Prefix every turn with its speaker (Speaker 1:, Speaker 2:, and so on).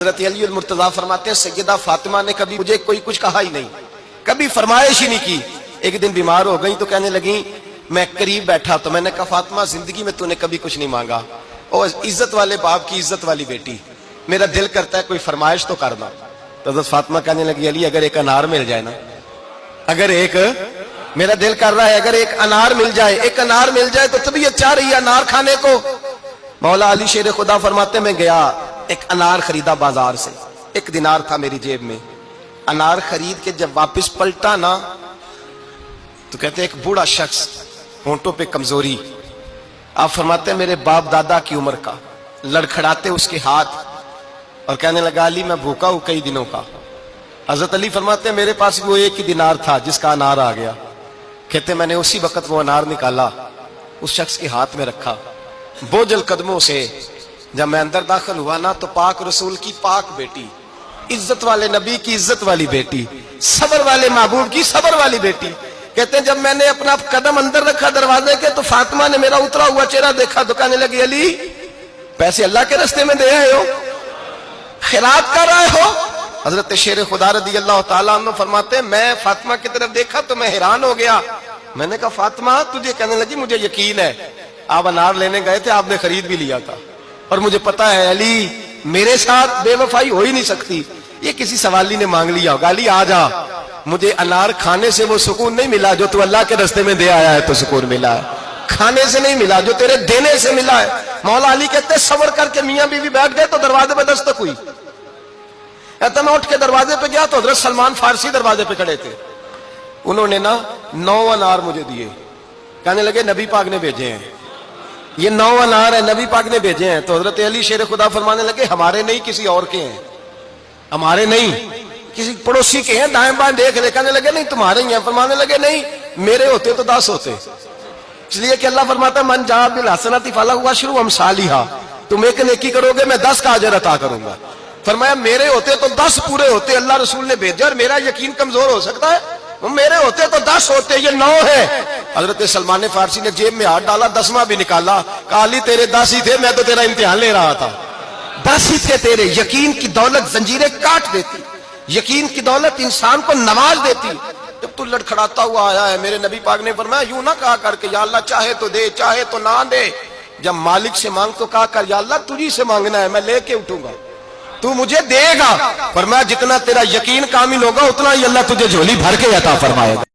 Speaker 1: حضرت علی المرتضیٰ فرماتے ہیں سیدہ فاطمہ نے کبھی مجھے کوئی کچھ کہا ہی نہیں، کبھی فرمائش ہی نہیں کی۔ ایک دن بیمار ہو گئی تو کہنے لگیں، میں قریب بیٹھا تو میں نے کہا فاطمہ زندگی میں تو نے کبھی کچھ نہیں مانگا، اور عزت والے باپ کی عزت والی بیٹی، میرا دل کرتا ہے کوئی فرمائش تو کر دو۔ تو حضرت فاطمہ کہنے لگی علی اگر ایک انار مل جائے نا، اگر ایک میرا دل کر رہا ہے اگر ایک انار مل جائے، ایک انار مل جائے تو طبیعت چاہ رہی ہے انار کھانے کو۔ مولا علی شیر خدا فرماتے میں گیا، ایک انار خریدا بازار سے، 1 دینار تھا میری جیب میں، انار خرید کے جب واپس پلٹا نا تو کہتے ایک بوڑھا شخص، ہونٹوں پہ کمزوری، آپ فرماتے ہیں میرے باپ دادا کی عمر کا، لڑکھڑاتے اس کے ہاتھ اور کہنے لگا علی میں بھوکا ہوں کئی دنوں کا۔ حضرت علی فرماتے ہیں میرے پاس وہ 1 ہی دینار تھا جس کا انار آ گیا، کہتے میں نے اسی وقت وہ انار نکالا، اس شخص کے ہاتھ میں رکھا، بوجھل قدموں سے جب میں اندر داخل ہوا نا تو پاک رسول کی پاک بیٹی، عزت والے نبی کی عزت والی بیٹی، صبر والے محبوب کی صبر والی بیٹی، کہتے ہیں جب میں نے اپنا قدم اندر رکھا دروازے کے تو فاطمہ نے میرا اترا ہوا چہرہ دیکھا تو کہنے لگی علی پیسے اللہ کے راستے میں دے آئے ہو، خیرات کر رہے ہو۔ حضرت شیر خدا رضی اللہ تعالیٰ عنہ فرماتے ہیں میں فاطمہ کی طرف دیکھا تو میں حیران ہو گیا، میں نے کہا فاطمہ تجھے، کہنے لگی مجھے یقین ہے آپ انار لینے گئے تھے، آپ نے خرید بھی لیا تھا، اور مجھے پتا ہے علی میرے ساتھ بے وفائی ہو ہی نہیں سکتی، یہ کسی سوالی نے مانگ لیا ہوگا، علی آ جا، مجھے انار کھانے سے وہ سکون نہیں ملا جو تو اللہ کے راستے میں دے آیا ہے تو سکون ملا ہے، کھانے سے نہیں ملا جو تیرے دینے سے ملا ہے۔ مولا علی کہتے ہیں صبر کر کے میاں بیوی بیٹھ گئے تو دروازے پہ دستک ہوئی، کہتا میں اٹھ کے دروازے پہ گیا تو حضرت سلمان فارسی دروازے پہ کھڑے تھے، انہوں نے نا 9 انار مجھے دیے، کہنے لگے نبی پاک نے بھیجے ہیں، یہ 9 انار ہے نبی پاک نے بھیجے ہیں۔ تو حضرت علی شیر خدا فرمانے لگے ہمارے نہیں کسی اور کے ہیں، ہمارے نہیں کسی پڑوسی کے ہیں، دائیں بائیں دیکھ لے، کہنے لگے نہیں تمہارے ہی ہیں، فرمانے لگے نہیں میرے ہوتے تو 10 ہوتے، اس لیے کہ اللہ فرماتا ہے من جاء بالحسنۃ فلہ عشر امثالھا، تم ایک نیکی کرو گے میں 10 کا اجر عطا کروں گا۔ فرمایا میرے ہوتے تو 10 پورے ہوتے، اللہ رسول نے بھیجا اور میرا یقین کمزور ہو سکتا ہے، میرے ہوتے تو 10 ہوتے، یہ 9 ہے۔ حضرت سلمان فارسی نے جیب میں ہاتھ ڈالا، 10واں بھی نکالا، کہا علی تیرے 10 ہی تھے، میں تو تیرا امتحان لے رہا تھا، 10 ہی تھے تیرے۔ یقین کی دولت زنجیریں کاٹ دیتی، یقین کی دولت انسان کو نواز دیتی۔ جب تو لڑکھڑاتا ہوا آیا ہے، میرے نبی پاک نے فرمایا یوں نہ کہا کر کے یا اللہ چاہے تو دے چاہے تو نہ دے، جب مالک سے مانگ تو کہا کر یا اللہ تجھی سے مانگنا ہے، میں لے کے اٹھوں گا، تو مجھے دے گا۔ فرمایا جتنا تیرا یقین کامل ہوگا اتنا ہی اللہ تجھے جھولی بھر کے عطا فرمائے گا۔